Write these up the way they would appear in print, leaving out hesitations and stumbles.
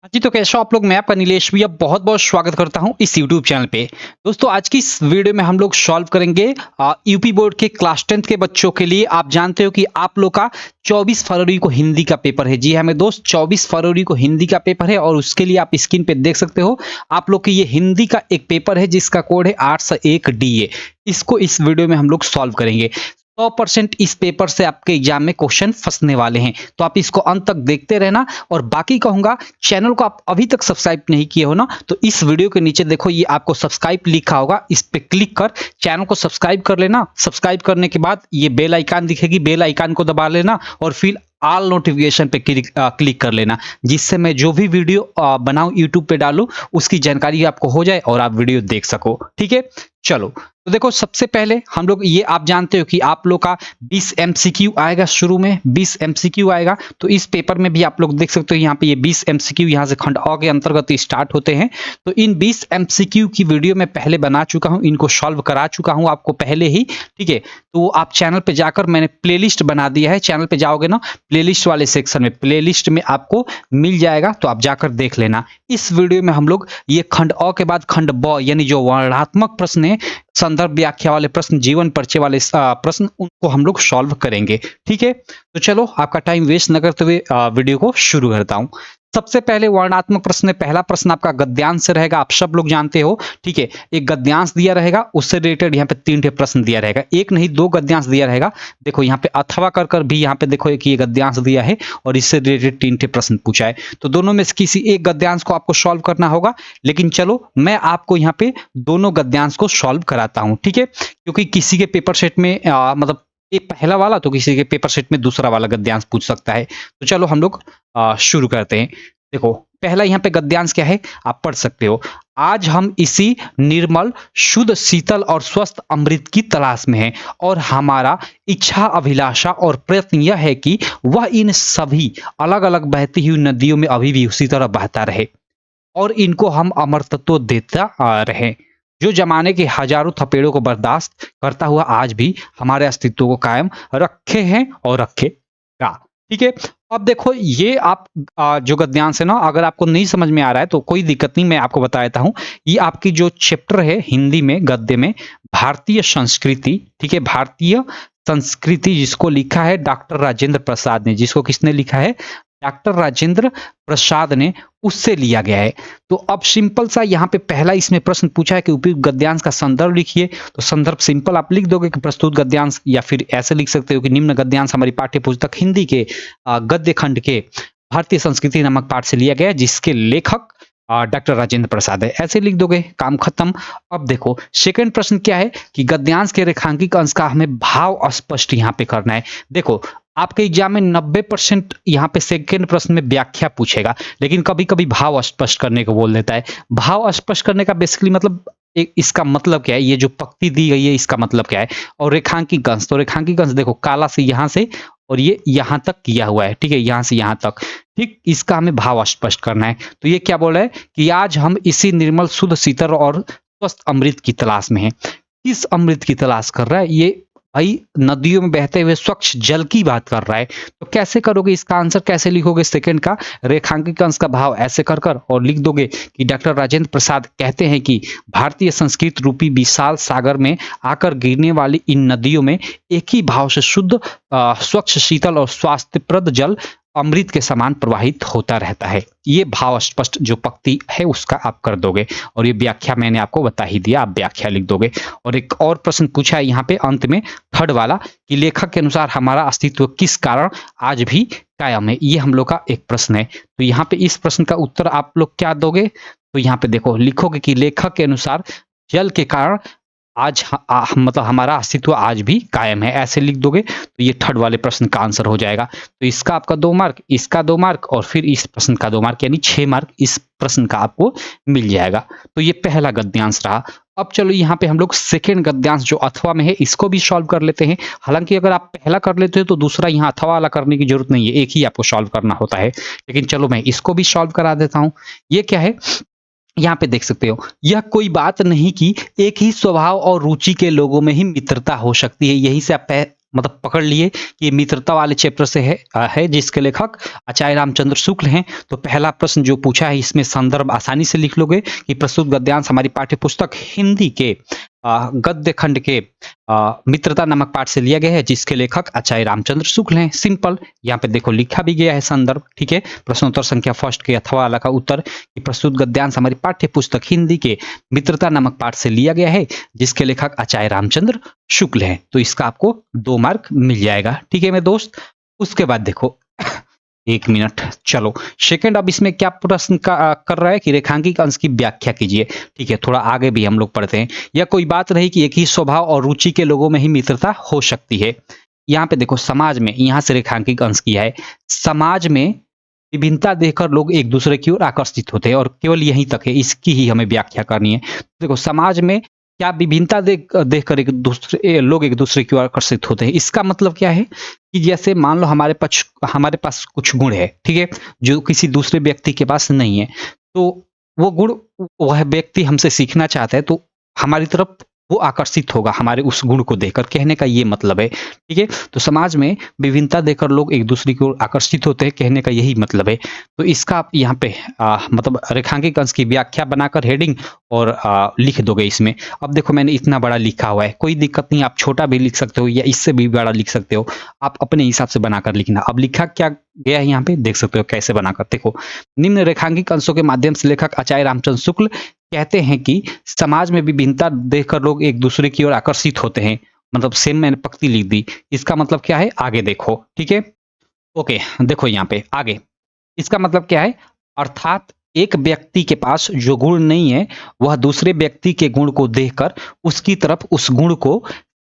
हाँ जी, तो कैसे हो आप लोग? मैं आपका नीलेश भैया बहुत-बहुत स्वागत करता हूँ इस यूट्यूब चैनल पे। दोस्तों आज की इस वीडियो में हम लोग सॉल्व करेंगे यूपी बोर्ड के क्लास 10th के बच्चों के लिए। आप जानते हो कि आप लोग का 24 फरवरी को हिंदी का पेपर है। जी हाँ, मेरे दोस्त 24 फरवरी को हिंदी का पेपर है और उसके लिए आप स्क्रीन पे देख सकते हो, आप लोग की ये हिंदी का एक पेपर है जिसका कोड है 801 डीए। इसको इस वीडियो में हम लोग सॉल्व करेंगे। 100% इस पेपर से आपके एग्जाम में क्वेश्चन फंसने वाले हैं, तो आप इसको अंत तक देखते रहना। और बाकी कहूंगा, चैनल को आप अभी तक सब्सक्राइब नहीं किए हो ना, तो इस वीडियो के नीचे देखो ये आपको सब्सक्राइब लिखा होगा, इस पे क्लिक कर चैनल को सब्सक्राइब कर लेना। सब्सक्राइब करने के बाद ये बेल आइकन दिखेगी, बेल आइकन को दबा लेना और फिर ऑल नोटिफिकेशन पे क्लिक कर लेना, जिससे मैं जो भी वीडियो बनाऊं यूट्यूब पे डालूं उसकी जानकारी आपको हो जाए और आप वीडियो देख सको। ठीक है, चलो। तो देखो, सबसे पहले हम लोग ये आप जानते हो कि आप लोग का 20 एमसीक्यू आएगा, शुरू में 20 एमसीक्यू आएगा। तो इस पेपर में भी आप लोग देख सकते हो यहाँ पे ये 20 एमसीक्यू यहाँ से खंड अ के अंतर्गत स्टार्ट होते हैं। तो इन 20 एमसीक्यू की वीडियो मैं पहले बना चुका हूँ, इनको सॉल्व करा चुका हूँ आपको पहले ही। ठीक है, तो आप चैनल पे जाकर मैंने प्लेलिस्ट बना दिया है, चैनल पे जाओगे ना, प्लेलिस्ट वाले सेक्शन में प्लेलिस्ट में आपको मिल जाएगा, तो आप जाकर देख लेना। इस वीडियो में हम लोग ये खंड अ के बाद खंड ब यानी जो वर्णनात्मक प्रश्न है, संदर्भ व्याख्या वाले प्रश्न, जीवन परिचय वाले प्रश्न, उनको हम लोग सॉल्व करेंगे। ठीक है, तो चलो आपका टाइम वेस्ट न करते हुए वीडियो को शुरू करता हूं। सबसे पहले वर्णनात्मक प्रश्न में पहला प्रश्न आपका गद्यांश से रहेगा, आप सब लोग जानते हो। ठीक है, एक गद्यांश दिया रहेगा, उससे रिलेटेड यहाँ पे 3 प्रश्न दिया रहेगा, एक नहीं 2 गद्यांश दिया रहेगा। देखो यहाँ पे अथवा कर भी यहाँ पे देखो एक ये गद्यांश दिया है और इससे रिलेटेड 3 प्रश्न पूछा है। तो दोनों में से किसी एक गद्यांश को आपको सॉल्व करना होगा, लेकिन चलो मैं आपको यहाँ पे दोनों गद्यांश को सॉल्व कराता हूँ। ठीक है, क्योंकि किसी के पेपर सेट में मतलब एक पहला वाला, तो किसी के पेपर सेट में दूसरा वाला गद्यांश पूछ सकता है। तो चलो हम लोग शुरू करते हैं। देखो, पहला यहाँ पे गद्यांश क्या है, आप पढ़ सकते हो। आज हम इसी निर्मल, शुद्ध, शीतल और स्वस्थ अमृत की तलाश में हैं और हमारा इच्छा, अभिलाषा और प्रयत्न यह है कि वह इन सभी अलग अलग बहती हुई नदियों में अभी भी उसी तरह बहता रहे और इनको हम अमरत्व देता रहे, जो जमाने के हजारों थपेड़ों को बर्दाश्त करता हुआ आज भी हमारे अस्तित्व को कायम रखे हैं और रखेगा। ठीक है, अब देखो ये आप जो गद्यांश है ना, अगर आपको नहीं समझ में आ रहा है तो कोई दिक्कत नहीं, मैं आपको बता देता हूँ। ये आपकी जो चैप्टर है हिंदी में गद्य में, भारतीय संस्कृति। ठीक है, भारतीय संस्कृति, जिसको लिखा है डॉक्टर राजेंद्र प्रसाद ने, जिसको किसने लिखा है, डॉक्टर राजेंद्र प्रसाद ने, उससे लिया गया है। तो अब सिंपल सा यहाँ पे पहला इसमें प्रश्न पूछा है कि उपयुक्त गद्यांश का संदर्भ लिखिए। तो संदर्भ सिंपल आप लिख दोगे कि प्रस्तुत गद्यांश, या फिर ऐसे लिख सकते हो कि निम्न गद्यांश हमारी पाठ्य पुस्तक हिंदी के गद्य खंड के भारतीय संस्कृति नामक पाठ से लिया गया है, जिसके लेखक डॉक्टर राजेंद्र प्रसाद है। ऐसे लिख दोगे, काम खत्म। अब देखो सेकंड प्रश्न क्या है कि गद्यांश के रेखांकित अंश का हमें भाव स्पष्ट यहाँ पे करना है। देखो, आपके एग्जाम में 90% यहाँ पे सेकंड प्रश्न में व्याख्या पूछेगा, लेकिन कभी कभी भाव स्पष्ट करने को बोल देता है। भाव स्पष्ट करने का बेसिकली मतलब इसका मतलब क्या है, ये जो पंक्ति दी गई है इसका मतलब क्या है। और रेखांकित अंश, तो रेखांकित अंश देखो काला से यहाँ से और ये यहाँ तक किया हुआ है। ठीक है, यहाँ से यहाँ तक। ठीक, इसका हमें भाव स्पष्ट करना है। तो ये क्या बोल रहा है कि आज हम इसी निर्मल, शुद्ध, शीतल और स्वस्थ अमृत की तलाश में हैं। किस अमृत की तलाश कर रहा है, ये भाई नदियों में बहते हुए स्वच्छ जल की बात कर रहा है। तो कैसे करोगे, इसका आंसर कैसे लिखोगे सेकंड का, रेखांकित अंश का भाव ऐसे कर कर और लिख दोगे कि डॉक्टर राजेंद्र प्रसाद कहते हैं कि भारतीय संस्कृत रूपी विशाल सागर में आकर गिरने वाली इन नदियों में एक ही भाव से शुद्ध, स्वच्छ, शीतल और स्वास्थ्यप्रद जल अमृत के समान प्रवाहित होता रहता है। ये भाव स्पष्ट जो पंक्ति है उसका आप कर दोगे, और ये व्याख्या मैंने आपको बता ही दिया, आप व्याख्या लिख दोगे। और एक और प्रश्न पूछा है यहाँ पे अंत में, थर्ड वाला, कि लेखक के अनुसार हमारा अस्तित्व किस कारण आज भी कायम है। ये हम लोग का एक प्रश्न है। तो यहाँ पे इस प्रश्न का उत्तर आप लोग क्या दोगे, तो यहाँ पे देखो लिखोगे कि लेखक के अनुसार जल के कारण आज मतलब हमारा अस्तित्व आज भी कायम है, ऐसे लिख दोगे। तो ये थर्ड वाले प्रश्न का आंसर हो जाएगा। तो इसका आपका 2 मार्क, इसका 2 मार्क और फिर इस प्रश्न का 2 मार्क, यानी 6 मार्क इस प्रश्न का आपको मिल जाएगा। तो ये पहला गद्यांश रहा। अब चलो यहाँ पे हम लोग सेकेंड गद्यांश जो अथवा में है इसको भी सॉल्व कर लेते हैं। हालांकि अगर आप पहला कर लेते हो तो दूसरा यहाँ अथवा वाला करने की जरूरत नहीं है, एक ही आपको सॉल्व करना होता है। लेकिन चलो मैं इसको भी सॉल्व करा देता हूँ। ये क्या है, यहाँ पे देख सकते हो, यह कोई बात नहीं कि एक ही स्वभाव और रुचि के लोगों में ही मित्रता हो सकती है। यही से आप मतलब पकड़ लिए कि ये मित्रता वाले चैप्टर से है जिसके लेखक आचार्य रामचंद्र शुक्ल हैं। तो पहला प्रश्न जो पूछा है इसमें संदर्भ आसानी से लिख लोगे कि प्रस्तुत गद्यांश हमारी पाठ्य पुस्तक हिंदी के गद्य खंड के मित्रता नामक पाठ से लिया गया है जिसके लेखक आचार्य रामचंद्र शुक्ल हैं। सिंपल, यहाँ पे देखो लिखा भी गया है संदर्भ। ठीक है, प्रश्नोत्तर संख्या फर्स्ट के अथवा वाला का उत्तर कि प्रस्तुत गद्यांश हमारी पाठ्य पुस्तक हिंदी के मित्रता नामक पाठ से लिया गया है जिसके लेखक आचार्य रामचंद्र शुक्ल हैं। तो इसका आपको 2 मार्क मिल जाएगा। ठीक है मेरे दोस्त, उसके बाद देखो 1 मिनट, चलो सेकंड अब इसमें क्या प्रश्न कर रहा है कि रेखांकित अंश की व्याख्या कीजिए। ठीक है, थोड़ा आगे भी हम लोग पढ़ते हैं। यह कोई बात नहीं कि एक ही स्वभाव और रुचि के लोगों में ही मित्रता हो सकती है। यहाँ पे देखो समाज में, यहाँ से रेखांकित अंश किया है, समाज में विभिन्नता देखकर लोग एक दूसरे की ओर आकर्षित होते हैं और केवल यहीं तक है, इसकी ही हमें व्याख्या करनी है। देखो समाज में क्या विभिन्नता देखकर लोग एक दूसरे की ओर आकर्षित होते हैं। इसका मतलब क्या है कि जैसे मान लो हमारे पास कुछ गुण है, ठीक है, जो किसी दूसरे व्यक्ति के पास नहीं है, तो वो गुण वह व्यक्ति हमसे सीखना चाहता है तो हमारी तरफ वो आकर्षित होगा हमारे उस गुण को देखकर, कहने का ये मतलब है। ठीक है, तो समाज में विभिन्नता देखकर लोग एक दूसरे की ओर आकर्षित होते हैं, कहने का यही मतलब है। तो इसका आप यहाँ पे मतलब रेखांकित अंश की व्याख्या बनाकर हेडिंग और लिख दोगे इसमें। अब देखो मैंने इतना बड़ा लिखा हुआ है, कोई दिक्कत नहीं, आप छोटा भी लिख सकते हो या इससे भी बड़ा लिख सकते हो, आप अपने हिसाब से बनाकर लिखना। अब लिखा क्या गया है यहाँ पे देख सकते हो कैसे बनाकर। देखो, निम्न रेखांकित अंशों के माध्यम से लेखक आचार्य रामचंद्र शुक्ल कहते हैं कि समाज में विभिन्नता देखकर लोग एक दूसरे की ओर आकर्षित होते हैं। मतलब सेम मैंने पंक्ति लिख दी, इसका मतलब क्या है आगे देखो। ठीक है, ओके, देखो यहाँ पे आगे इसका मतलब क्या है, अर्थात एक व्यक्ति के पास जो गुण नहीं है वह दूसरे व्यक्ति के गुण को देखकर उसकी तरफ उस गुण को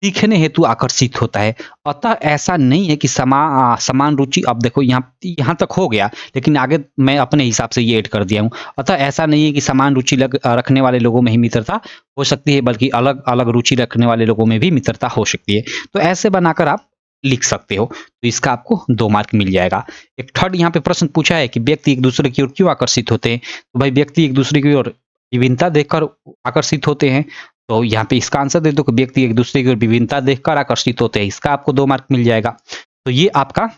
सीखने हेतु आकर्षित होता है। अतः ऐसा नहीं है कि समान रुचि, अब देखो यहाँ तक हो गया, लेकिन आगे मैं अपने हिसाब से ये ऐड कर दिया हूँ। अतः ऐसा नहीं है कि समान रुचि रखने वाले लोगों में ही मित्रता हो सकती है, बल्कि अलग अलग रुचि रखने वाले लोगों में भी मित्रता हो सकती है। तो ऐसे बनाकर आप लिख सकते हो, तो इसका आपको 2 मार्क मिल जाएगा। एक थर्ड यहाँ पे प्रश्न पूछा है कि व्यक्ति एक दूसरे की ओर क्यों आकर्षित होते हैं। तो भाई व्यक्ति एक दूसरे की ओर विभिन्नता देखकर आकर्षित होते हैं, तो यहाँ पे इसका आंसर दे दो कि व्यक्ति एक दूसरे की ओर विभिन्नता देखकर आकर्षित होते हैं, इसका आपको 2 मार्क मिल जाएगा। तो ये आपका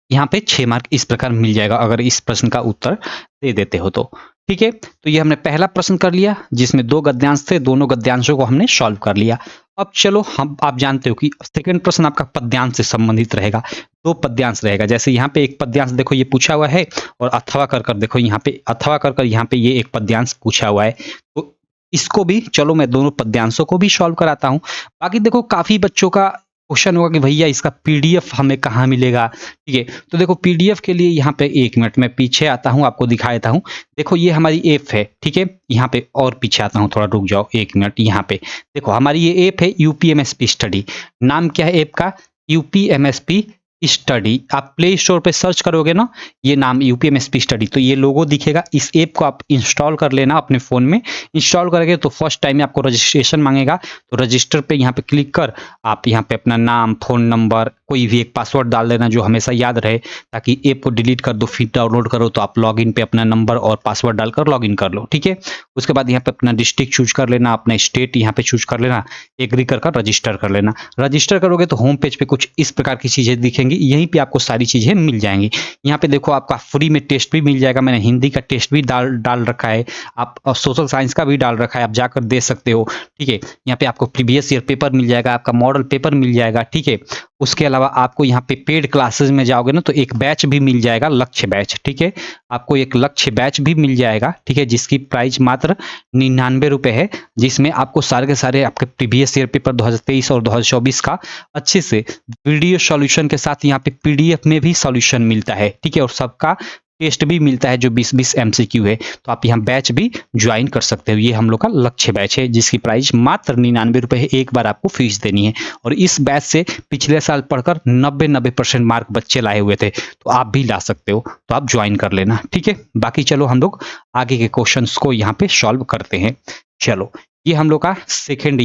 यहाँ पे 6 मार्क इस प्रकार मिल जाएगा अगर इस प्रश्न का उत्तर दे देते हो तो। ठीक है, तो ये हमने पहला प्रश्न कर लिया जिसमें 2 गद्यांश थे, दोनों गद्यांशों को हमने सॉल्व कर लिया। अब चलो आप जानते हो कि सेकंड प्रश्न आपका पद्यांश से संबंधित रहेगा। 2 पद्यांश रहेगा, जैसे यहाँ पे एक पद्यांश देखो ये पूछा हुआ है और अथवा कर देखो यहाँ पे अथवा कर यहाँ पे ये एक पद्यांश पूछा हुआ है। तो इसको भी चलो मैं दोनों पद्यांशों को भी सॉल्व कराता हूँ। बाकी देखो काफी बच्चों का क्वेश्चन होगा कि भैया इसका पीडीएफ हमें कहाँ मिलेगा। ठीक है, तो देखो पीडीएफ के लिए यहाँ पे 1 मिनट मैं पीछे आता हूँ, आपको दिखा देता हूँ। देखो ये हमारी ऐप है, ठीक है, यहाँ पे और पीछे आता हूँ, थोड़ा रुक जाओ 1 मिनट। यहाँ पे देखो हमारी ये ऐप है यूपीएमएसपी स्टडी, नाम क्या है ऐप का, यूपीएमएसपी स्टडी। आप प्ले स्टोर पे सर्च करोगे ना ये नाम यूपीएमएसपी स्टडी, तो ये लोगो दिखेगा। इस ऐप को आप इंस्टॉल कर लेना अपने फ़ोन में। इंस्टॉल करेंगे तो फर्स्ट टाइम में आपको रजिस्ट्रेशन मांगेगा, तो रजिस्टर पे यहाँ पे क्लिक कर आप यहाँ पे अपना नाम, फ़ोन नंबर, कोई भी एक पासवर्ड डाल देना जो हमेशा याद रहे, ताकि ऐप को डिलीट कर दो फिर डाउनलोड करो तो आप लॉगिन पे अपना नंबर और पासवर्ड डालकर लॉगिन कर लो। ठीक है, उसके बाद यहाँ पे अपना डिस्ट्रिक्ट चूज कर लेना, अपना स्टेट यहाँ पे चूज कर लेना, एग्री कर रजिस्टर कर लेना। रजिस्टर करोगे तो होम पेज पे कुछ इस प्रकार की चीज़ें दिखेंगी, यहीं पे आपको सारी चीज़ें मिल जाएंगी। यहाँ पे देखो आपका फ्री में टेस्ट भी मिल जाएगा, मैंने हिंदी का टेस्ट भी डाल रखा है, आप सोशल साइंस का भी डाल रखा है, आप जाकर दे सकते हो। ठीक है, यहाँ पे आपको प्रीवियस ईयर पेपर मिल जाएगा, आपका मॉडल पेपर मिल जाएगा। ठीक है, उसके अलावा आपको यहाँ पे पेड क्लासेस में जाओगे ना तो एक बैच भी मिल जाएगा, लक्ष्य बैच। ठीक है, आपको एक लक्ष्य बैच भी मिल जाएगा, ठीक है, जिसकी प्राइस मात्र 99 रुपए है, जिसमें आपको सारे के सारे आपके प्रीवियस ईयर पेपर 2023 और 2024 का अच्छे से वीडियो सॉल्यूशन के साथ यहाँ पे पीडीएफ में भी सॉल्यूशन मिलता है। ठीक है, और सबका टेस्ट भी मिलता है जो 20-20 एमसीक्यू है, तो आप यहाँ बैच भी ज्वाइन कर सकते हो। ये हम लोग का लक्ष्य बैच है जिसकी प्राइस मात्र 99 रुपए है, एक बार आपको फीस देनी है। और इस बैच से पिछले साल पढ़कर 90% मार्क बच्चे लाए हुए थे, तो आप भी ला सकते हो, तो आप ज्वाइन कर लेना। ठीक है, बाकी चलो हम लोग आगे के क्वेश्चंस को यहाँ पे सॉल्व करते हैं। चलो ये हम लोग का सेकेंड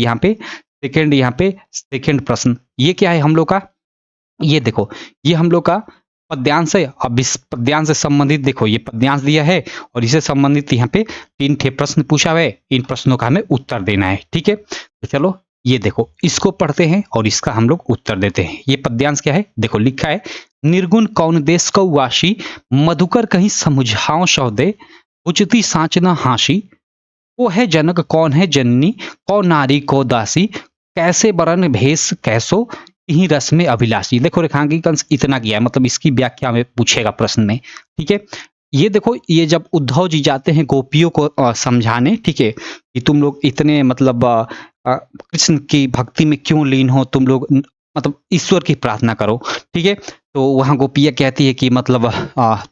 प्रश्न, ये क्या है हम लोग का, ये देखो ये हम लोग का पद्यांश है। अब इस पद्यांश से संबंधित देखो ये पद्यांश दिया है और इससे संबंधित यहाँ पे 3 ठे प्रश्न पूछा हुआ है, इन प्रश्नों का हमें उत्तर देना है। ठीक है, तो चलो ये देखो इसको पढ़ते हैं और इसका हम लोग उत्तर देते हैं। ये पद्यांश क्या है, देखो लिखा है, निर्गुण कौन देश कौ वासी, मधुकर कहीं समुझाओ सौदे, उचती साँच न हांसी, वो है जनक कौन है जननी, कौ नारी को दासी, कैसे बरन भेष कैसो, यही रस में अभिलाषी। देखो रेखांकित अंश इतना किया है, मतलब इसकी व्याख्या हमें पूछेगा प्रश्न में, ठीक है। ये देखो, ये जब उद्धव जी जाते हैं गोपियों को समझाने, ठीक है, कि तुम लोग इतने मतलब कृष्ण की भक्ति में क्यों लीन हो, तुम लोग मतलब ईश्वर की प्रार्थना करो, ठीक है। तो वहाँ गोपियाँ कहती है कि मतलब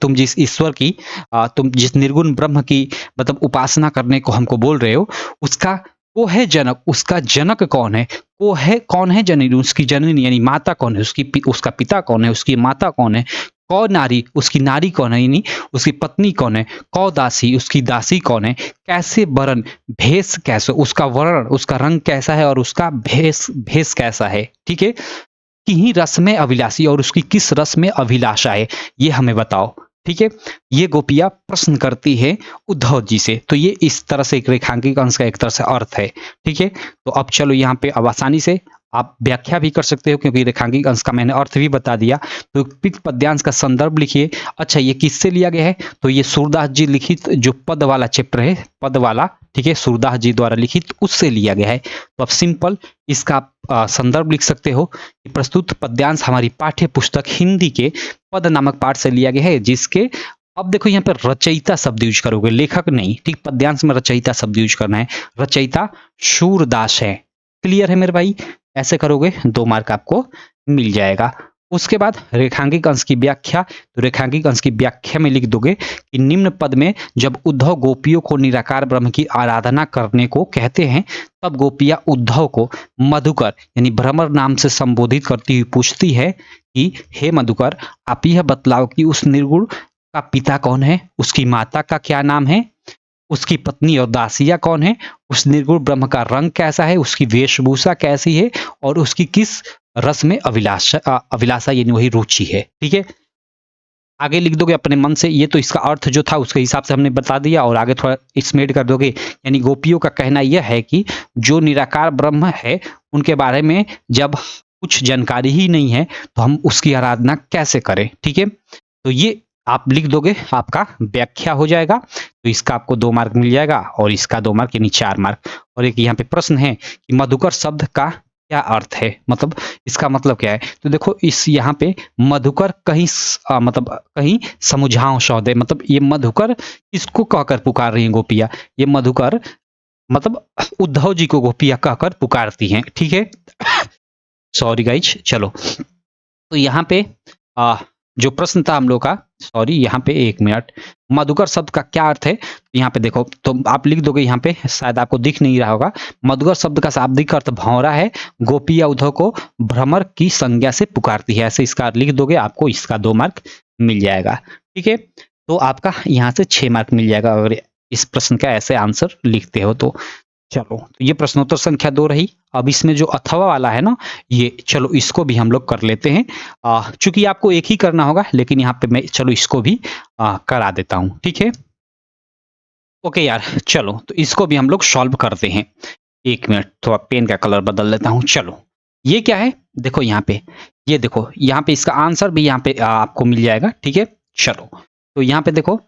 तुम जिस ईश्वर की तुम जिस निर्गुण ब्रह्म की मतलब उपासना करने को हमको बोल रहे हो, उसका वो है जनक, उसका जनक कौन है, वो है कौन है जननी, उसकी जननी यानी माता कौन है, उसका पिता कौन है, उसकी माता कौन है, कौ नारी, उसकी नारी कौन है यानी उसकी पत्नी कौन है, कौ दासी, उसकी दासी कौन है, कैसे वरण, भेष कैसे, उसका वर्ण, उसका रंग कैसा है और उसका भेष भेष कैसा है, ठीक है। कि ही रस में अभिलाषी, और उसकी किस रस में अभिलाषा है, ये हमें बताओ, ठीक है। ये गोपियां प्रश्न करती है उद्धव जी से। तो ये इस तरह से एक रेखांकित अंश का एक तरह से अर्थ है, ठीक है। तो अब चलो यहाँ पे अब आसानी से आप व्याख्या भी कर सकते हो, क्योंकि रेखांकित अंश का मैंने अर्थ भी बता दिया। तो पिक पद्यांश का संदर्भ लिखिए। अच्छा, ये किससे लिया गया है, तो ये सूरदास जी लिखित जो पद वाला चैप्टर है, पद वाला, ठीक है, सूरदास जी द्वारा लिखित, उससे लिया गया है। तो अब सिंपल इसका संदर्भ लिख सकते हो कि प्रस्तुत पद्यांश हमारी पाठ्य पुस्तक हिंदी के पद नामक पाठ से लिया गया है, जिसके अब देखो यहाँ पर रचयिता शब्द यूज करोगे, लेखक नहीं, ठीक। पद्यांश में रचयिता शब्द यूज करना है, रचयिता सूरदास है। क्लियर है मेरे भाई, ऐसे करोगे 2 मार्क आपको मिल जाएगा। उसके बाद रेखांकित अंश की व्याख्या, तो रेखांकित अंश की व्याख्या में लिख दोगे कि निम्न पद में जब उद्धव गोपियों को निराकार ब्रह्म की आराधना करने को कहते हैं, तब गोपियां उद्धव को मधुकर यानी भ्रमर नाम से संबोधित करती हुई पूछती है कि हे मधुकर, आप यह बतलाओ कि उस निर्गुण का पिता कौन है, उसकी माता का क्या नाम है, उसकी पत्नी और दासिया कौन है, उस निर्गुण ब्रह्म का रंग कैसा है, उसकी वेशभूषा कैसी है, और उसकी किस रस में अभिलाषा यानी वही रुचि है, ठीक है। आगे लिख दोगे अपने मन से। ये तो इसका अर्थ जो था उसके हिसाब से हमने बता दिया, और आगे थोड़ा इसमें कर दोगे, यानी गोपियों का कहना यह है कि जो निराकार ब्रह्म है उनके बारे में जब कुछ जानकारी ही नहीं है तो हम उसकी आराधना कैसे करें, ठीक है। तो ये आप लिख दोगे, आपका व्याख्या हो जाएगा। तो इसका आपको 2 मार्क मिल जाएगा, और इसका 2 मार्क यानी 4 मार्क। और एक यहाँ पे प्रश्न है कि मधुकर शब्द का क्या अर्थ है, मतलब इसका मतलब क्या है। तो देखो इस यहाँ पे मधुकर कहीं मतलब कहीं समुझाओ सौदे, मतलब ये मधुकर इसको कहकर पुकार रही हैं गोपियां, ये मधुकर मतलब उद्धव जी को गोपियां कहकर पुकारती हैं, ठीक है। सॉरी गाइज, चलो। तो यहाँ पे जो प्रश्न था हम लोग का, सॉरी यहाँ पे 1 मिनट, मधुकर शब्द का क्या अर्थ है, यहाँ पे देखो, तो आप लिख दोगे, यहाँ पे शायद आपको दिख नहीं रहा होगा, मधुकर शब्द का शाब्दिक अर्थ भौरा है, गोपी या उद्धव को भ्रमर की संज्ञा से पुकारती है, ऐसे इसका लिख दोगे, आपको इसका 2 मार्क मिल जाएगा, ठीक है। तो आपका यहाँ से 6 मार्क मिल जाएगा अगर इस प्रश्न का ऐसे आंसर लिखते हो तो। चलो, तो ये प्रश्नोत्तर संख्या 2 रही। अब इसमें जो अथवा वाला है ना, ये चलो इसको भी हम लोग कर लेते हैं। चूंकि आपको एक ही करना होगा, लेकिन यहाँ पे मैं चलो इसको भी करा देता हूँ, ठीक है। ओके यार, चलो तो इसको भी हम लोग सॉल्व करते हैं। 1 मिनट, थोड़ा पेन का कलर बदल लेता हूँ। चलो, ये क्या है, देखो यहाँ पे, ये देखो यहाँ पे इसका आंसर भी यहाँ पे आपको मिल जाएगा, ठीक है। चलो, तो यहाँ पे देखो,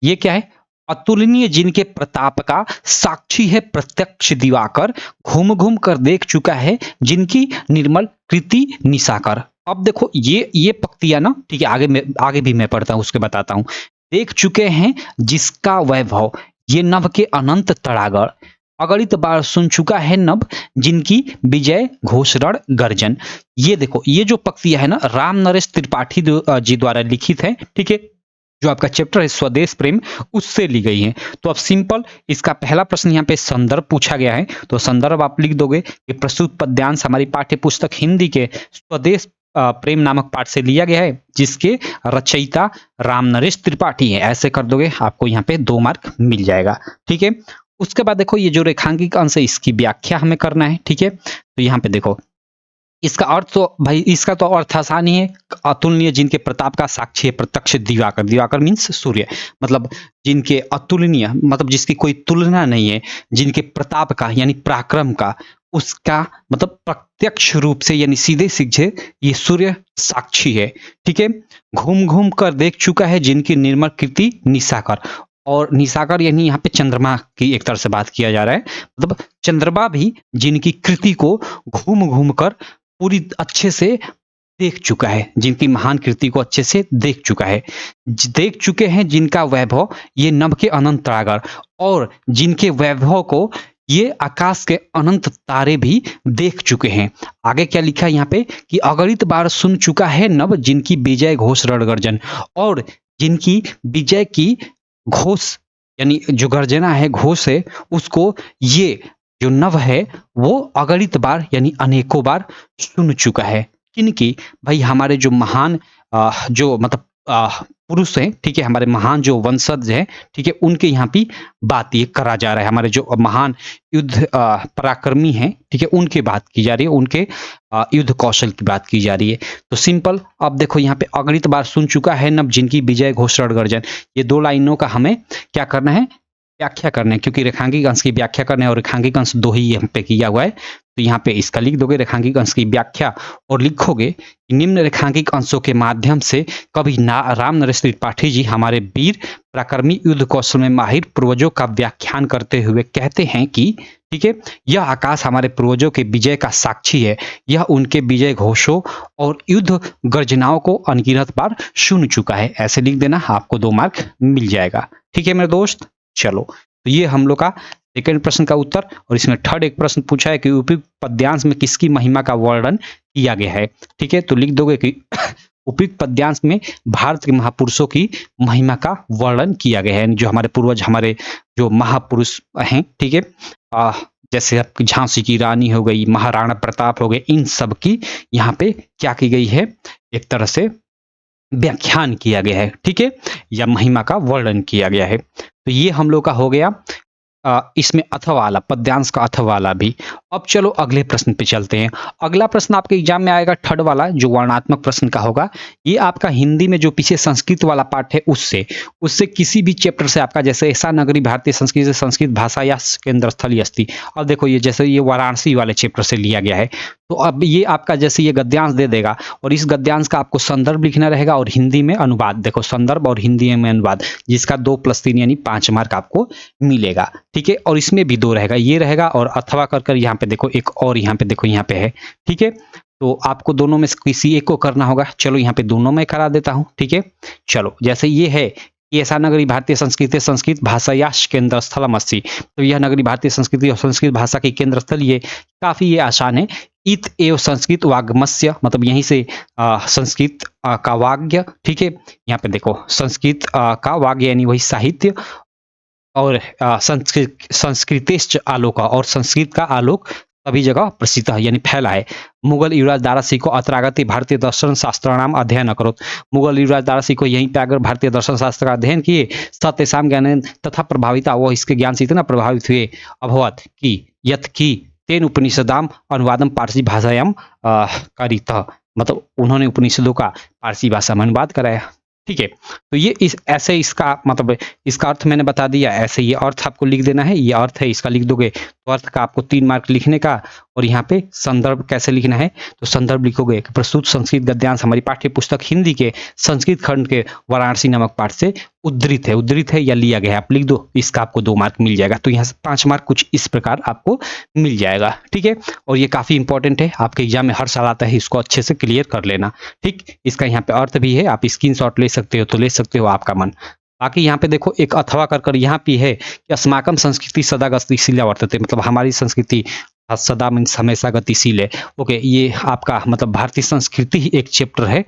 ये क्या है, अतुलनीय जिनके प्रताप का साक्षी है प्रत्यक्ष दिवाकर, घूम घूम कर देख चुका है जिनकी निर्मल कृति निशाकर। अब देखो ये पंक्तियां ना, ठीक है, आगे भी मैं पढ़ता हूँ, उसके बताता हूँ। देख चुके हैं जिसका वैभव, ये नभ के अनंत तड़ागड़, अगणित बार सुन चुका है नभ जिनकी विजय घोषरण गर्जन। ये देखो, ये जो पंक्तियां है ना, राम नरेश त्रिपाठी जी द्वारा लिखित है, ठीक है, जो आपका चैप्टर है स्वदेश प्रेम, उससे ली गई है। तो अब सिंपल इसका पहला प्रश्न यहाँ पे संदर्भ पूछा गया है, तो संदर्भ आप लिख दोगे कि प्रस्तुत पद्यांश हमारी पाठ्य पुस्तक हिंदी के स्वदेश प्रेम नामक पाठ से लिया गया है, जिसके रचयिता राम नरेश त्रिपाठी है। ऐसे कर दोगे, आपको यहाँ पे 2 मार्क मिल जाएगा, ठीक है। उसके बाद देखो, ये जो रेखांकित अंश है इसकी व्याख्या हमें करना है, ठीक है। तो यहाँ पे देखो, इसका अर्थ तो भाई, इसका तो अर्थ आसान ही है, अतुलनीय जिनके प्रताप का साक्षी है प्रत्यक्ष दिवाकर, दिवाकर मीन्स सूर्य, मतलब जिनके अतुलनीय मतलब जिसकी कोई तुलना नहीं है, जिनके प्रताप का यानी पराक्रम का, उसका मतलब प्रत्यक्ष रूप से यानी सीधे सीधे ये सूर्य साक्षी है। ठीक है, घूम घूम कर देख चुका है जिनकी निर्मल कीर्ति निशाकर। और निशाकर यानी यहाँ पे चंद्रमा की एक तरह से बात किया जा रहा है, मतलब चंद्रमा भी जिनकी कृति को घूम घूम कर पूरी अच्छे से देख चुका है, जिनकी महान कृति को अच्छे से देख चुका है, देख चुके हैं जिनका वैभव ये नभ के अनंत तरागर, और जिनके वैभव को ये आकाश के अनंत तारे भी देख चुके हैं। आगे क्या लिखा है यहाँ पे कि अगणित बार सुन चुका है नभ जिनकी विजय घोष रण गर्जन, और जिनकी विजय की घोष यानी जो गर्जना है, घोष है, उसको ये जो नभ है वो अगणित बार यानी अनेकों बार सुन चुका है। किनकी? भाई हमारे जो महान जो मतलब पुरुष हैं, ठीक है, हमारे महान जो वंशज हैं, ठीक है, उनके यहाँ पे बात ये करा जा रहा है। हमारे जो महान युद्ध पराक्रमी हैं, ठीक है, उनकी बात की जा रही है, उनके युद्ध कौशल की बात की जा रही है। तो सिंपल, अब देखो यहाँ पे अगणित बार सुन चुका है नभ जिनकी विजय घोष रण गर्जन, ये दो लाइनों का हमें क्या करना है, व्याख्या करना है, क्योंकि रेखांकित अंश की व्याख्या करना है और रेखांकित अंश दो ही यहाँ पे किया हुआ है। तो यहाँ पे इसका लिख दोगे रेखांकित अंश की व्याख्या, और लिखोगे कि निम्न रेखांकित अंशों के माध्यम से कवि राम नरेश त्रिपाठी जी हमारे वीर पराक्रमी युद्ध कौशल में माहिर पूर्वजों का व्याख्यान करते हुए कहते हैं कि, ठीक है, यह आकाश हमारे पूर्वजों के विजय का साक्षी है, यह उनके विजय घोषों और युद्ध गर्जनाओं को अनगिनत बार सुन चुका है। ऐसे लिख देना, आपको 2 मार्क मिल जाएगा। ठीक है मेरे दोस्त, चलो, तो ये हम लोग का सेकंड प्रश्न का उत्तर। और इसमें थर्ड एक प्रश्न पूछा है कि उपयुक्त पद्यांश में किसकी महिमा का वर्णन किया गया है। ठीक है, तो लिख दोगे कि उपयुक्त पद्यांश में भारत के महापुरुषों की महिमा का वर्णन किया गया है, जो हमारे पूर्वज, हमारे जो महापुरुष हैं, ठीक है, जैसे आपकी झांसी की रानी हो गई, महाराणा प्रताप हो गए, इन सब की यहाँ पे क्या की गई है, एक तरह से व्याख्यान किया गया है। ठीक है, या महिमा का वर्णन किया गया है। तो ये हम लोग का हो गया इसमें अथ वाला, पद्यांश का अथ वाला भी। अब चलो अगले प्रश्न पे चलते हैं। अगला प्रश्न आपके एग्जाम में आएगा थर्ड वाला, जो वर्णात्मक प्रश्न का होगा। ये आपका हिंदी में जो पीछे संस्कृत वाला पार्ट है उससे किसी भी चैप्टर से आपका, जैसे ऐसा नगरी भारतीय संस्कृति से संस्कृत भाषा या केंद्र स्थली अस्ति। अब देखो ये जैसे ये वाराणसी वाले चैप्टर से लिया गया है, तो अब ये आपका जैसे ये गद्यांश दे देगा, और इस गद्यांश का आपको संदर्भ लिखना रहेगा और हिंदी में अनुवाद। देखो संदर्भ और हिंदी में अनुवाद, जिसका 2 + 3 यानी 5 मार्क आपको मिलेगा। ठीक है, और इसमें भी 2 रहेगा, ये रहेगा और अथवा कर यहाँ पे देखो एक, और यहाँ पे देखो यहाँ पे है। ठीक है, तो आपको दोनों में से किसी एक को करना होगा। चलो यहाँ पे दोनों में करा देता हूँ। ठीक है, चलो जैसे ये है, ऐसा नगरी भारतीय संस्कृति संस्कृत भाषा या केंद्र स्थलम अस्ति, तो यह नगरी भारतीय संस्कृति और संस्कृत भाषा की केंद्र स्थल, ये काफी ये आसान है। इत एव संस्कृत वाग्मस्य, मतलब यहीं से संस्कृत का वाग्य। ठीक है, यहाँ पे देखो संस्कृत का वाग्य यानी वही साहित्य, और संस्कृतेश्च आलोक, और संस्कृत का आलोक सभी जगह प्रसिद्ध है यानी फैला है। मुगल युवराज दारा सिंह अत्रागति भारतीय दर्शन शास्त्र नाम अध्ययन करो, मुगल युवराज दारा सिंह को यहीं पे आकर भारतीय दर्शन शास्त्र का अध्ययन किए, सत्यसाम ज्ञान तथा प्रभाविता, वो इसके ज्ञान से इतना प्रभावित हुए, अभवत की यथ की तेन उपनिषदाम अनुवादम पारसी भाषायाम करित, मतलब उन्होंने उपनिषदों का पारसी भाषा में अनुवाद कराया। ठीक है, तो ये इस ऐसे इसका मतलब इसका अर्थ मैंने बता दिया, ऐसे ये अर्थ आपको लिख देना है, ये अर्थ है, इसका लिख दोगे तो अर्थ का आपको 3 मार्क लिखने का। और यहाँ पे संदर्भ कैसे लिखना है, तो संदर्भ लिखोगे कि प्रस्तुत संस्कृत गद्यांश हमारी पाठ्य पुस्तक हिंदी के संस्कृत खंड के वाराणसी नामक पाठ से उद्धृत है या लिया गया है, आप लिख दो, इसका आपको 2 मार्क मिल जाएगा। तो यहाँ से 5 मार्क कुछ इस प्रकार आपको मिल जाएगा। ठीक है, और ये काफी इंपॉर्टेंट है, आपके एग्जाम में हर साल आता है, इसको अच्छे से क्लियर कर लेना। ठीक, इसका यहाँ पे अर्थ भी है, आप स्क्रीनशॉट ले सकते हो तो ले सकते हो, आपका मन। बाकी यहाँ पे देखो एक अथवा कर यहाँ पे है कि अस्माकम संस्कृति सदा गतिशील वर्तते, मतलब हमारी संस्कृति सदा मीन्स हमेशा गतिशील है। ओके, ये आपका मतलब भारतीय संस्कृति ही एक चैप्टर है,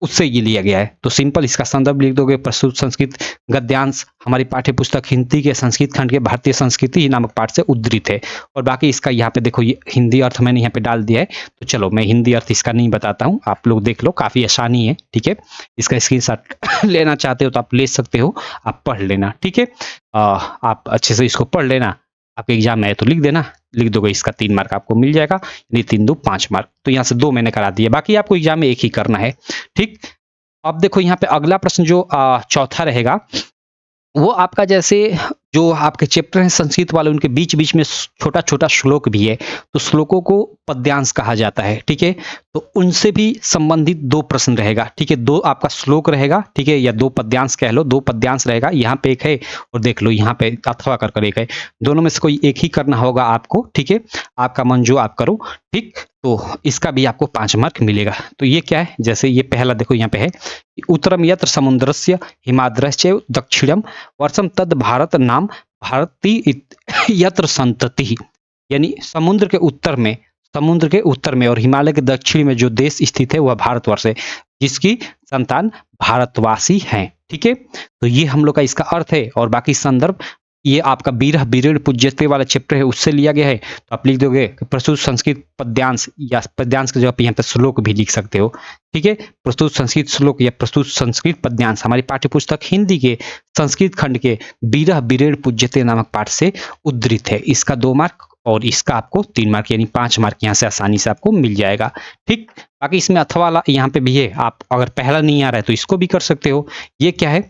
उससे ये लिया गया है। तो सिंपल इसका संदर्भ लिख दोगे, प्रस्तुत संस्कृत गद्यांश हमारी पाठ्य पुस्तक हिंदी के संस्कृत खंड के भारतीय संस्कृति नामक पाठ से उद्धृत है। और बाकी इसका यहाँ पे देखो ये हिंदी अर्थ मैंने यहाँ पे डाल दिया है, तो चलो मैं हिंदी अर्थ इसका नहीं बताता हूँ, आप लोग देख लो, काफी आसानी है। ठीक है, इसका स्क्रीनशॉट लेना चाहते हो तो आप ले सकते हो, आप पढ़ लेना। ठीक है, आप अच्छे से इसको पढ़ लेना, आपके एग्जाम में है तो लिख देना, लिख दोगे इसका 3 मार्क आपको मिल जाएगा, यानी 3 2 5 मार्क। तो यहाँ से 2 मैंने करा दिया, बाकी आपको एग्जाम में 1 ही करना है। ठीक, अब देखो यहाँ पे अगला प्रश्न जो चौथा रहेगा, वो आपका जैसे जो आपके चैप्टर हैं संस्कृत वाले उनके बीच-बीच में छोटा-छोटा श्लोक भी है, तो श्लोकों को पद्यांश कहा जाता है, ठीक है? तो उनसे भी संबंधित 2 प्रश्न रहेगा, ठीक है? 2 आपका श्लोक रहेगा, ठीक है? या 2 पद्यांश कह लो, 2 पद्यांश रहेगा, यहाँ पे एक है और देख लो यहाँ पे अथवा कर कर एक है। दोनों में से कोई एक ही करना होगा आपको, ठीक है? आपका मन जो आप करो, ठीक? तो इसका भी आपको 5 मार्क मिलेगा। तो ये क्या है? जैसे ये पहला देखो यहाँ पे है, उत्तरम यत्र समुद्रस्य हिमाद्रश्चैव दक्षिणम वर्षम तद भारत नाम भारती यत्र संतति, यानी समुद्र के उत्तर में और हिमालय के दक्षिण में जो देश स्थित है वह भारतवर्ष है, जिसकी संतान भारतवासी हैं, ठीक है? तो ये हम लोग का इसका अर्थ है और बाकी संदर्भ ये आपका बीरह बीरेण पूज्यते वाला चैप्टर है उससे लिया गया है। तो आप लिख दोगे प्रस्तुत संस्कृत पद्यांश या पद्यांश के जगह पे यहाँ पे श्लोक भी लिख सकते हो, ठीक है? प्रस्तुत संस्कृत श्लोक या प्रस्तुत संस्कृत पद्यांश हमारी पाठ्य पुस्तक हिंदी के संस्कृत खंड के बीरह बीरेण पूज्यते नामक पाठ से उद्धृत है। इसका 2 मार्क और इसका आपको 3 मार्क यानी 5 मार्क यहाँ से आसानी से आपको मिल जाएगा, ठीक? बाकी इसमें अथवा वाला यहाँ पे भी है, आप अगर पहला नहीं आ रहा है तो इसको भी कर सकते हो। ये क्या है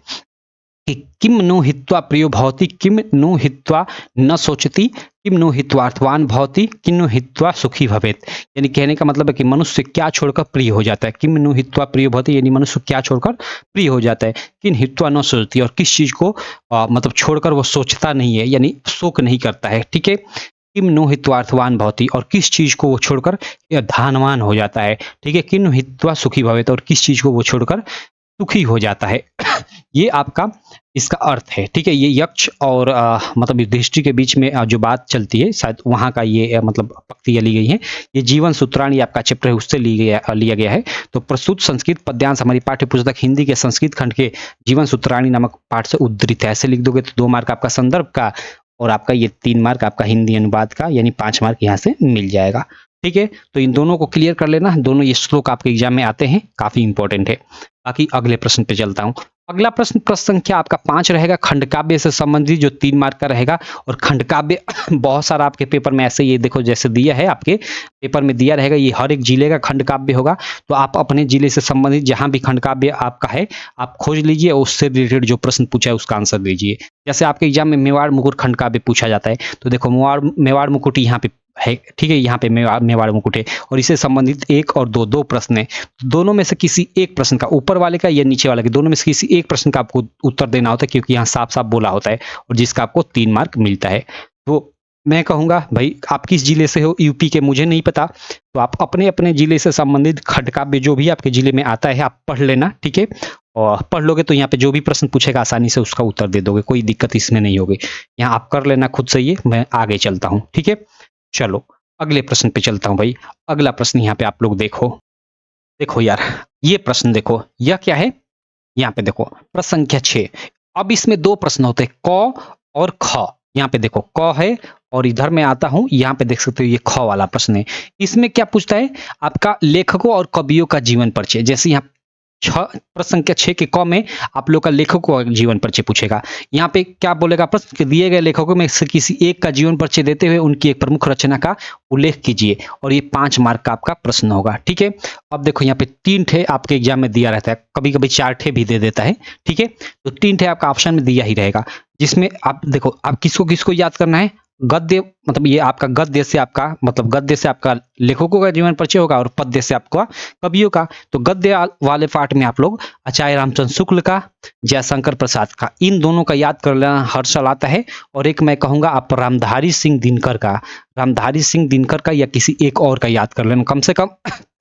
कि किम नो हित्वा प्रियो भवति, किम नो हित्वा न सोचती, किम नो हित्वार्थवान भवति, किम नो हित्वा सुखी भवेत। यानी कहने का मतलब है कि मनुष्य क्या छोड़कर प्रिय हो जाता है। किम नो हित्वा प्रिय भवति यानी मनुष्य क्या छोड़कर प्रिय हो जाता है। किन हित्वा न सोचती, और किस चीज को मतलब छोड़कर वो सोचता नहीं है, यानी शोक नहीं करता है, ठीक है? किम नो हित्वार्थवान भवति, और किस चीज को वो छोड़कर धनवान हो जाता है, ठीक है? किन हित्वा सुखी भवेत, और किस चीज को वो छोड़कर सुखी हो जाता है। ये आपका इसका अर्थ है, ठीक है? ये यक्ष और मतलब युधिष्ठिर के बीच में जो बात चलती है शायद वहाँ का ये मतलब पंक्तियाँ ली गई हैं। ये जीवन सूत्राणी आपका चैप्टर है उससे लिया गया है। तो प्रस्तुत संस्कृत पद्यांश हमारी पाठ्य पुस्तक हिंदी के संस्कृत खंड के जीवन सूत्राणी नामक पाठ से उद्धृत है। ऐसे लिख दोगे तो 2 मार्क आपका संदर्भ का और आपका ये 3 मार्क आपका हिंदी अनुवाद का यानी 5 मार्क यहाँ से मिल जाएगा, ठीक है? तो इन दोनों को क्लियर कर लेना, दोनों ये श्लोक आपके एग्जाम में आते हैं, काफी इंपॉर्टेंट है। बाकी अगले प्रश्न पे चलता हूँ। अगला प्रश्न संख्या आपका 5 रहेगा, खंड काव्य से संबंधित जो 3 मार्क का रहेगा। और खंड काव्य बहुत सारा आपके पेपर में ऐसे ये देखो जैसे दिया है आपके पेपर में दिया रहेगा, ये हर एक जिले का खंड काव्य होगा। तो आप अपने जिले से संबंधित जहां भी खंड काव्य आपका है आप खोज लीजिए और उससे रिलेटेड जो प्रश्न पूछा है उसका आंसर दीजिए। जैसे आपके एग्जाम में मेवाड़ मुकुट खंड काव्य पूछा जाता है, तो देखो मेवाड़ मुकुट यहाँ पे है, ठीक है? यहाँ पे मेवाड़ मुकुट है और इससे संबंधित 1 और 2 प्रश्न है। दोनों में से किसी एक प्रश्न का, ऊपर वाले का या नीचे वाले के, दोनों में से किसी एक प्रश्न का आपको उत्तर देना होता है, क्योंकि यहाँ साफ-साफ बोला होता है और जिसका आपको 3 मार्क मिलता है। तो मैं कहूँगा भाई आप किस जिले से हो यूपी के मुझे नहीं पता, तो आप अपने-अपने जिले से संबंधित खंड काव्य जो भी आपके जिले में आता है आप पढ़ लेना, ठीक है? और पढ़ लोगे तो यहाँ पे जो भी प्रश्न पूछेगा आसानी से उसका उत्तर दे दोगे, कोई दिक्कत इसमें नहीं होगी। यहाँ आप कर लेना खुद से ये, मैं आगे चलता हूँ, ठीक है? चलो अगले प्रश्न पे चलता हूँ भाई। अगला प्रश्न यहाँ पे आप लोग देखो। देखो यार, ये प्रश्न देखो, यह क्या है? यहाँ पे देखो प्रश्न संख्या 6। अब इसमें 2 प्रश्न होते हैं, क और ख। यहाँ पे देखो क है और इधर मैं आता हूँ, यहाँ पे देख सकते हो ये ख वाला प्रश्न है। इसमें क्या पूछता है? आपका लेखकों और कवियों का जीवन परिचय। जैसे यहाँ प्रश्न संख्या 6 के क में आप लोग का लेखकों का जीवन परिचय पूछेगा। यहाँ पे क्या बोलेगा प्रश्न कि दिए गए लेखकों में से किसी एक का जीवन परिचय देते हुए उनकी एक प्रमुख रचना का उल्लेख कीजिए, और ये 5 मार्क का आपका प्रश्न होगा, ठीक है? अब देखो यहाँ पे 3 ठे आपके एग्जाम में दिया रहता है, कभी-कभी 4 ठे भी दे देता है, ठीक है? तो 3 ठे आपका ऑप्शन में दिया ही रहेगा, जिसमें आप देखो आप किसको याद करना है? गद्य मतलब ये आपका गद्य से आपका मतलब गद्य से आपका लेखकों का जीवन परिचय होगा और पद्य से आपका कवियों का। तो गद्य वाले पार्ट में आप लोग आचार्य रामचंद्र शुक्ल का, जयशंकर प्रसाद का, इन दोनों का याद कर लेना, हर साल आता है। और एक मैं कहूँगा आप रामधारी सिंह दिनकर का या किसी एक और का याद कर लेना, कम से कम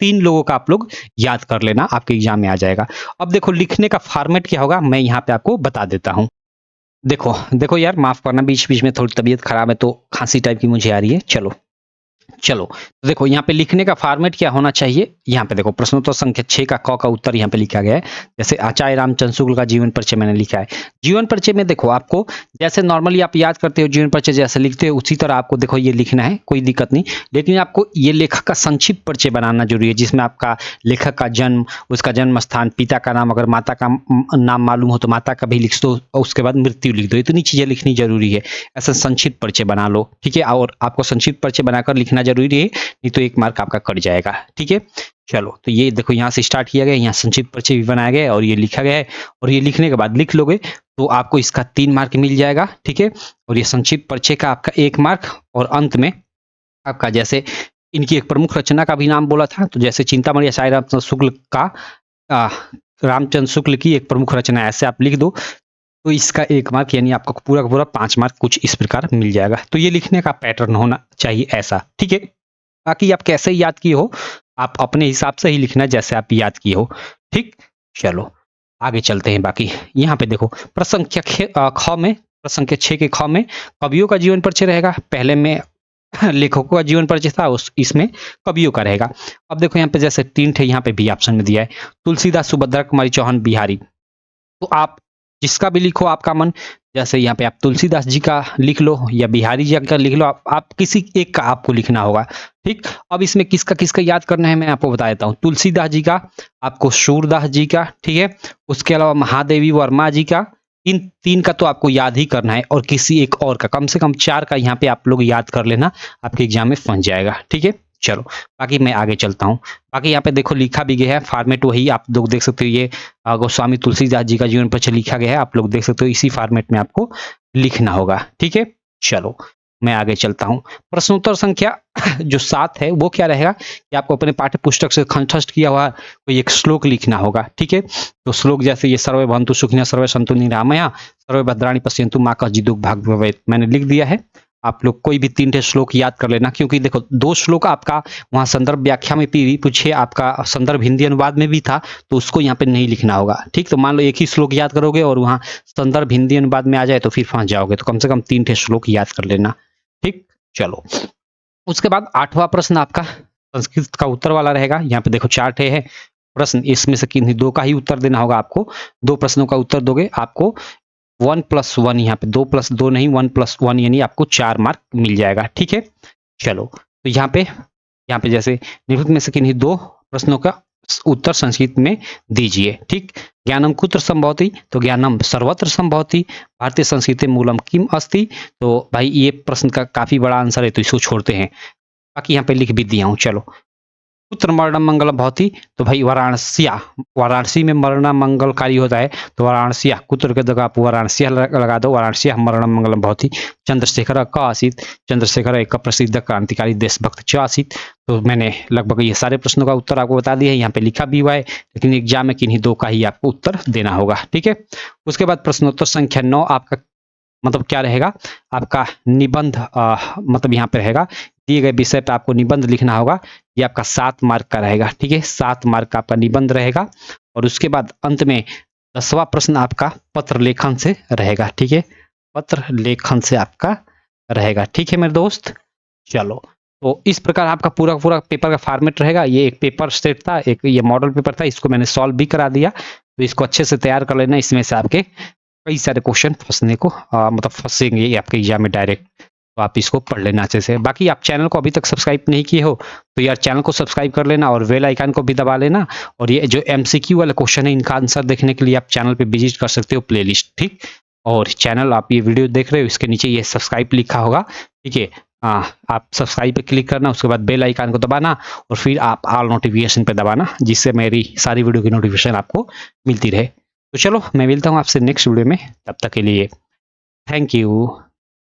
3 लोगों का आप लोग याद कर लेना, आपके एग्जाम में आ जाएगा। अब देखो लिखने का फॉर्मेट क्या होगा मैं यहाँ पे आपको बता देता हूँ। देखो यार माफ करना, बीच-बीच में थोड़ी तबीयत खराब है तो खांसी टाइप की मुझे आ रही है। चलो तो देखो यहाँ पे लिखने का फॉर्मेट क्या होना चाहिए। यहाँ पे देखो प्रश्नोत्तर संख्या 6 का क का उत्तर यहाँ पे लिखा गया है। जैसे आचार्य रामचंद्र शुक्ल का जीवन परिचय मैंने लिखा है। जीवन परिचय में देखो आपको जैसे नॉर्मली आप याद करते हो जीवन परिचय जैसे लिखते हो उसी तरह आपको देखो ये लिखना है, कोई दिक्कत नहीं। लेकिन आपको ये लेखक का संक्षिप्त परिचय बनाना जरूरी है, जिसमें आपका लेखक का जन्म, उसका जन्म स्थान, पिता का नाम, अगर माता का नाम मालूम हो तो माता का भी लिख दो और उसके बाद मृत्यु लिख दो। इतनी चीजें लिखनी जरूरी है। ऐसा संक्षिप्त परिचय बना लो, ठीक है? और आपको संक्षिप्त परिचय बनाकर लिखना जरूरी है, नहीं तो 1 मार्क आपका कट जाएगा, ठीक है? चलो, तो ये देखो यहाँ से स्टार्ट किया गया, यहाँ संक्षिप्त परिचय भी बनाया गया है और ये लिखा गया है और ये लिखने के बाद लिख लोगे तो आपको इसका 3 मार्क मिल जाएगा, ठीक है? और ये संक्षिप्त परिचय का आपका 1 मार्क और अंत में आपका जैसे इनकी एक प्रमुख रचना का भी नाम बोला था, तो जैसे चिंतामणि आचार्य रामचंद्र शुक्ल का अ, रामचंद्र शुक्ल की एक प्रमुख रचना है, ऐसे आप लिख दो, तो इसका 1 मार्क यानी आपको पूरा का पूरा 5 मार्क कुछ इस प्रकार मिल जाएगा। तो ये लिखने का पैटर्न होना चाहिए ऐसा, ठीक है? बाकी आप कैसे याद किए हो, आप अपने हिसाब से ही लिखना जैसे आप याद किए हो, ठीक? चलो, आगे चलते हैं बाकी। यहाँ पे देखो प्रश्न संख्या ख में प्रश्न संख्या 6 के ख में कवियों का जीवन परिचय रहेगा। पहले में लेखकों का जीवन परिचय था, उस इसमें कवियों का रहेगा। अब देखो यहाँ पे जैसे 3 थे, यहाँ पे भी ऑप्शन में दिया है, तुलसीदास, सुभद्रा कुमारी चौहान, बिहारी। तो आप जिसका भी लिखो आपका मन, जैसे यहाँ पे आप तुलसीदास जी का लिख लो या बिहारी जी का लिख लो, आप किसी एक का आपको लिखना होगा, ठीक? अब इसमें किसका किसका याद करना है मैं आपको बता देता हूँ। तुलसीदास जी का, आपको सूरदास जी का, ठीक है? उसके अलावा महादेवी वर्मा जी का, इन 3 का तो आपको याद ही करना है और किसी एक और का, कम से कम 4 का यहाँ पे आप लोग याद कर लेना, आपके एग्जाम में फंस जाएगा, ठीक है? चलो, बाकी मैं आगे चलता हूँ। बाकी यहाँ पे देखो लिखा भी गया है, फॉर्मेट वही आप लोग देख सकते हो, ये गोस्वामी तुलसीदास जी का जीवन परिचय लिखा गया है, आप लोग देख सकते हो, इसी फॉर्मेट में आपको लिखना होगा, ठीक है? चलो, मैं आगे चलता हूँ। प्रश्नोत्तर संख्या जो 7 है वो क्या रहेगा कि आपको अपने पाठ्य पुस्तक से कंठस्थ किया हुआ कोई एक श्लोक लिखना होगा, ठीक है? तो श्लोक जैसे ये सर्वे भवन्तु सुखिनः सर्वे सन्तु निरामया सर्वे भद्राणि पश्यन्तु मा कश्चित् दुःख भाग् भवेत्, मैंने लिख दिया है। आप लोग कोई भी 3 ठे श्लोक याद कर लेना, क्योंकि देखो 2 श्लोक आपका वहाँ संदर्भ व्याख्या में भी पूछे, आपका संदर्भ हिंदी अनुवाद में भी था, तो उसको यहाँ पे नहीं लिखना होगा, ठीक? तो मान लो एक ही श्लोक याद करोगे और वहाँ संदर्भ हिंदी अनुवाद में आ जाए तो फिर फंस जाओगे, तो कम से कम 3 ठे श्लोक याद कर लेना, ठीक? चलो, उसके बाद 8वां प्रश्न आपका संस्कृत का उत्तर वाला रहेगा। यहाँ पे देखो 4 ठे है प्रश्न, इसमें से किन्हीं 2 का ही उत्तर देना होगा आपको। 2 प्रश्नों का उत्तर दोगे, आपको 1+1 यहाँ पे 2+2 नहीं 1+1 यानी आपको 4 मार्क मिल जाएगा, ठीक है? चलो, तो यहाँ पे जैसे निम्नलिखित में से किन्हीं 2 प्रश्नों का उत्तर संस्कृत में दीजिए, ठीक? ज्ञानम कुत्र संभवति, तो ज्ञानम सर्वत्र संभवति, भारतीय संस्कृति मूलम किम अस्ति। तो भाई ये प्रश्न का काफी बड़ा आंसर है, तो इसको छोड़ते हैं, बाकी यहाँ पे लिख भी दिया हूँ। चलो, पुत्र मरणम मंगलम भवति, तो भाई वाराणसी में मरणा मंगलकारी होता है, तो वाराणसिया कुत्र के जगह आप वाराणसिया लगा दो, वाराणसिया मरणम मंगलम भवति। चंद्रशेखर का आसित, चंद्रशेखर एक प्रसिद्ध क्रांतिकारी देशभक्त च आसित। तो मैंने लगभग ये सारे प्रश्नों का उत्तर आपको बता दिया है, यहाँ पे लिखा भी हुआ है, लेकिन एग्जाम में किन्हीं 2 का ही आपको उत्तर देना होगा, ठीक है? उसके बाद प्रश्नोत्तर संख्या 9 आपका मतलब क्या रहेगा, आपका निबंध मतलब यहाँ पे रहेगा, दिए गए विषय पे आपको निबंध लिखना होगा, ये आपका 7 मार्क का रहेगा, ठीक है? 7 मार्क का आपका निबंध रहेगा और उसके बाद अंत में 10वां प्रश्न आपका पत्र लेखन से रहेगा, ठीक है? पत्र लेखन से आपका रहेगा, ठीक है मेरे दोस्त? चलो, तो इस प्रकार आपका पूरा पूरा पेपर का फॉर्मेट रहेगा। ये एक पेपर सेट था, एक ये मॉडल पेपर था, इसको मैंने सॉल्व भी करा दिया, तो इसको अच्छे से तैयार कर लेना, इसमें से आपके कई सारे क्वेश्चन फंसने को मतलब फंसेंगे ये आपके एग्जाम में डायरेक्ट, तो आप इसको पढ़ लेना अच्छे से। बाकी आप चैनल को अभी तक सब्सक्राइब नहीं किए हो तो यार चैनल को सब्सक्राइब कर लेना और बेल आइकन को भी दबा लेना, और ये जो एमसीक्यू वाले क्वेश्चन है इनका आंसर देखने के लिए आप चैनल पे विजिट कर सकते हो प्लेलिस्ट, ठीक? और चैनल आप ये वीडियो देख रहे हो इसके नीचे ये सब्सक्राइब लिखा होगा, ठीक है? आप सब्सक्राइब पे क्लिक करना, उसके बाद बेल आइकन को दबाना और फिर आप ऑल नोटिफिकेशन पे दबाना, जिससे मेरी सारी वीडियो की नोटिफिकेशन आपको मिलती रहे। तो चलो, मैं मिलता हूँ आपसे नेक्स्ट वीडियो में, तब तक के लिए थैंक यू।